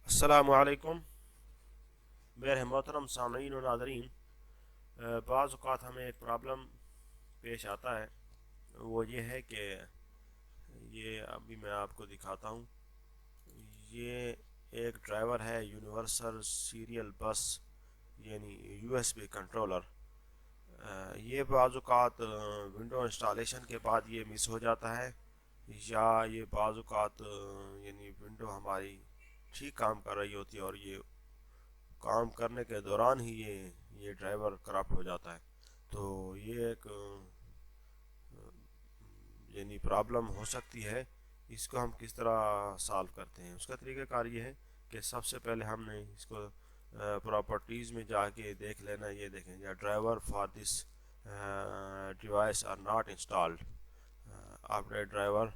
السلام علیکم میرے محترم سامعین و ناظرین، بعض اوقات ہمیں ایک پرابلم پیش آتا ہے، وہ یہ ہے کہ یہ ابھی میں آپ کو دکھاتا ہوں۔ یہ ایک ڈرائیور ہے یونیورسل سیریل بس، یعنی یو ایس بی کنٹرولر۔ یہ بعض اوقات ونڈو انسٹالیشن کے بعد یہ مس ہو جاتا ہے، یا یہ بعض اوقات یعنی ونڈو ہماری ٹھیک کام کر رہی ہوتی ہے اور یہ کام کرنے کے دوران ہی یہ ڈرائیور کرپٹ ہو جاتا ہے۔ تو یہ ایک یعنی پرابلم ہو سکتی ہے۔ اس کو ہم کس طرح سالو کرتے ہیں؟ اس کا طریقہ کار یہ ہے کہ سب سے پہلے ہم نے اس کو پراپرٹیز میں جا کے دیکھ لینا۔ یہ دیکھیں، یا driver for this device are not installed, update driver.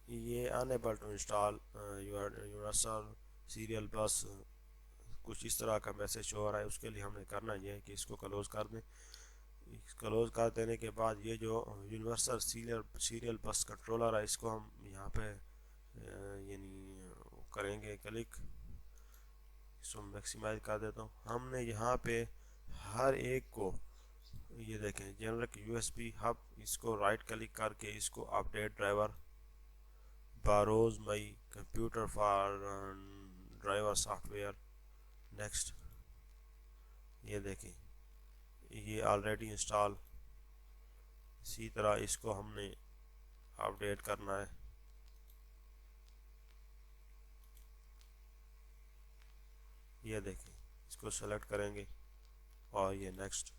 یہ enable to install universal serial bus, کچھ اس طرح کا میسج ہو رہا ہے۔ اس کے لیے ہم نے کرنا یہ ہے کہ اس کو کلوز کر دیں۔ کلوز کر دینے کے بعد یہ جو یونیورسل سیریل بس کنٹرولر ہے، اس کو ہم یہاں پہ یعنی کریں گے کلک۔ اس کو میکسیمائز کر دیتا ہوں۔ ہم نے یہاں پہ ہر ایک کو، یہ دیکھیں جنرک یو ایس بی ہب، اس کو رائٹ کلک کر کے اس کو update driver browse my computer for driver software, next. یہ دیکھیں یہ آلریڈی انسٹال۔ اسی طرح اس کو ہم نے اپڈیٹ کرنا ہے۔ یہ دیکھیں، اس کو سلیکٹ کریں گے اور یہ نیکسٹ۔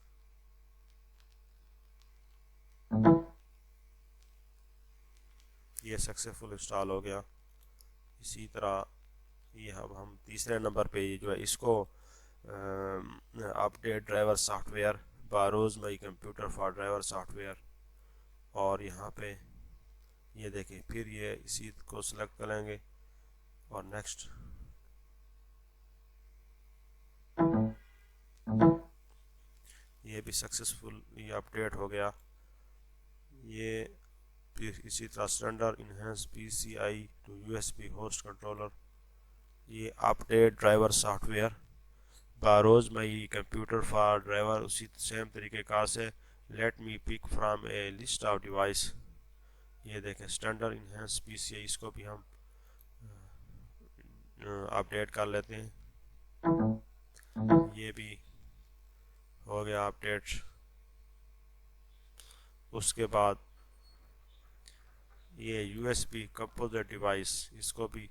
یہ سکسیسفل انسٹال ہو گیا۔ اسی طرح یہ ہم تیسرے نمبر پہ یہ جو ہے اس کو update driver software browse my computer for driver software, اور یہاں پہ یہ دیکھیں پھر یہ اسی کو سلیکٹ کریں گے اور نیکسٹ۔ یہ بھی سکسیسفل یہ اپڈیٹ ہو گیا۔ یہ پھر اسی طرح cylinder enhance P C I to U S B host controller, یہ update driver software browse my computer for driver, اسی سیم طریقے کار سے let me pick from a list of device. یہ دیکھیں اسٹینڈرڈ انہینس پی سی آئی، اس کو بھی ہم اپڈیٹ کر لیتے ہیں۔ یہ بھی ہو گیا اپڈیٹ۔ اس کے بعد یہ U S B composite device, اس کو بھی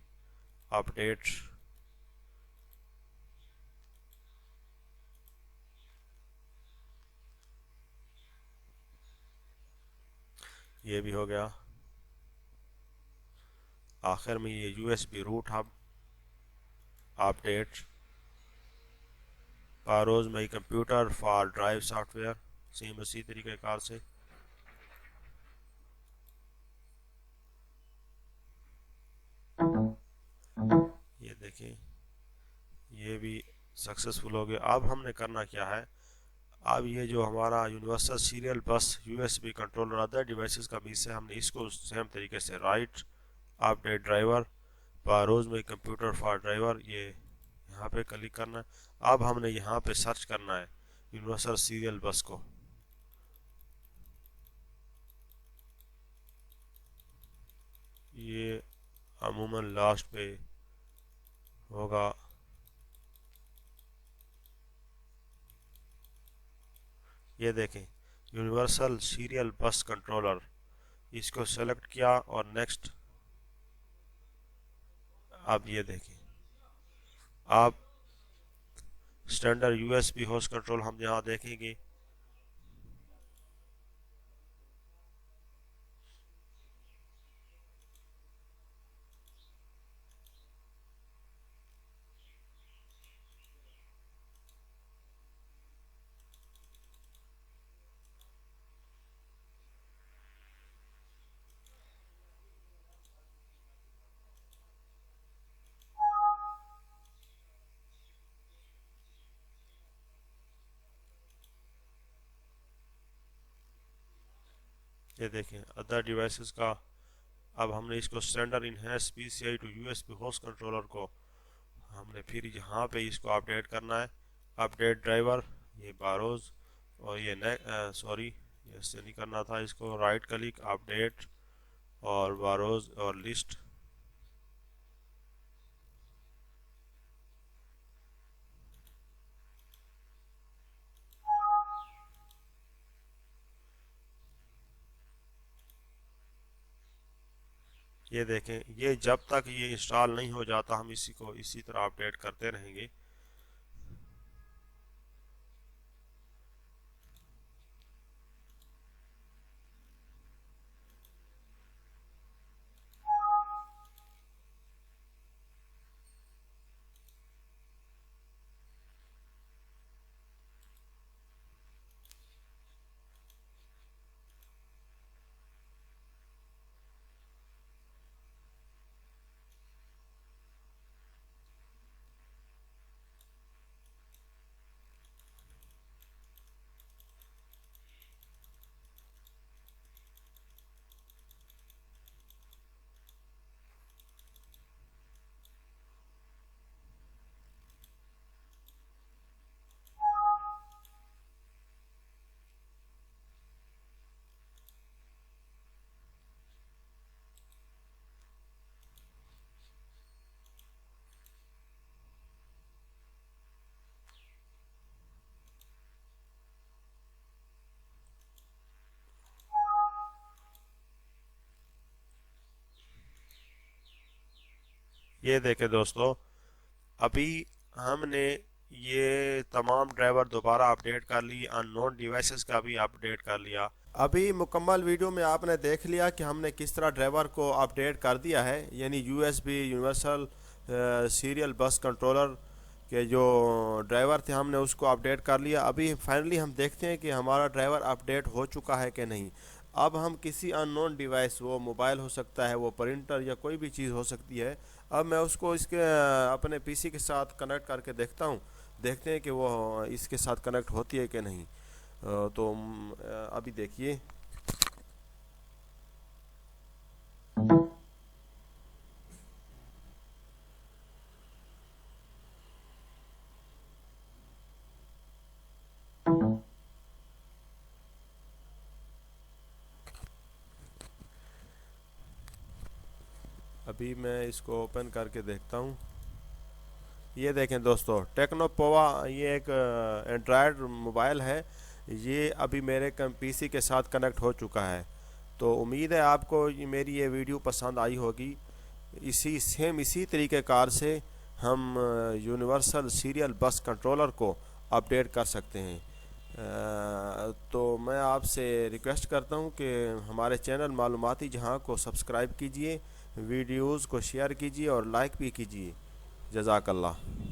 اپڈیٹ۔ یہ بھی ہو گیا۔ آخر میں یہ U S B root hub update browse my computer for drive software, same اسی طریقہ کار سے۔ یہ دیکھیں یہ بھی سکسیسفل ہو گیا۔ اب ہم نے کرنا کیا ہے؟ اب یہ جو ہمارا یونیورسل سیریل بس U S B controller other devices کا بھی سے ہم نے اس کو سیم طریقے سے رائٹ اپڈیٹ ڈرائیور باروز میں کمپیوٹر فار ڈرائیور، یہ یہاں پہ کلک کرنا ہے۔ اب ہم نے یہاں پہ سرچ کرنا ہے یونیورسل سیریل بس کو۔ یہ عموماً لاسٹ پہ ہوگا۔ یہ دیکھیں یونیورسل سیریل بس کنٹرولر، اس کو سلیکٹ کیا اور نیکسٹ۔ اب یہ دیکھیں، اب standard U S B host control ہم یہاں دیکھیں گے۔ یہ دیکھیں ادر ڈیوائسز کا اب ہم نے اس کو standard enhanced PCI to USB host controller کو ہم نے پھر یہاں پہ اس کو اپڈیٹ کرنا ہے. اپڈیٹ ڈرائیور یہ باروز اور یہ سوری اس سے نہیں کرنا تھا, اس کو رائٹ کلک اپڈیٹ اور باروز اور لسٹ. یہ دیکھیں, یہ جب تک یہ انسٹال نہیں ہو جاتا ہم اسی کو اسی طرح اپڈیٹ کرتے رہیں گے. یہ دیکھیں دوستو, ابھی ہم نے یہ تمام ڈرائیور دوبارہ اپڈیٹ کر لی, ان نون ڈیوائسز کا بھی اپڈیٹ کر لیا. ابھی مکمل ویڈیو میں آپ نے دیکھ لیا کہ ہم نے کس طرح ڈرائیور کو اپڈیٹ کر دیا ہے, یعنی USB یونیورسل سیریل بس کنٹرولر کے جو ڈرائیور تھے ہم نے اس کو اپڈیٹ کر لیا. ابھی فائنلی ہم دیکھتے ہیں کہ ہمارا ڈرائیور اپڈیٹ ہو چکا ہے کہ نہیں. اب ہم کسی ان نون ڈیوائس, وہ موبائل ہو سکتا ہے, وہ پرنٹر یا کوئی بھی چیز ہو سکتی ہے, اب میں اس کو اس کے اپنے PC کے ساتھ کنیکٹ کر کے دیکھتا ہوں, دیکھتے ہیں کہ وہ اس کے ساتھ کنیکٹ ہوتی ہے کہ نہیں. تو ابھی دیکھیے, ابھی میں اس کو اوپن کر کے دیکھتا ہوں. یہ دیکھیں دوستو, ٹیکنو پووا یہ ایک اینڈرائڈ موبائل ہے, یہ ابھی میرے PC کے ساتھ کنیکٹ ہو چکا ہے. تو امید ہے آپ کو میری یہ ویڈیو پسند آئی ہوگی. اسی طریقہ کار سے ہم یونیورسل سیریل بس کنٹرولر کو اپڈیٹ کر سکتے ہیں. تو میں آپ سے ریکویسٹ کرتا ہوں کہ ہمارے چینل معلوماتی جہاں کو سبسکرائب کیجئے, ویڈیوز کو شیئر کیجئے اور لائک بھی کیجئے. جزاک اللہ.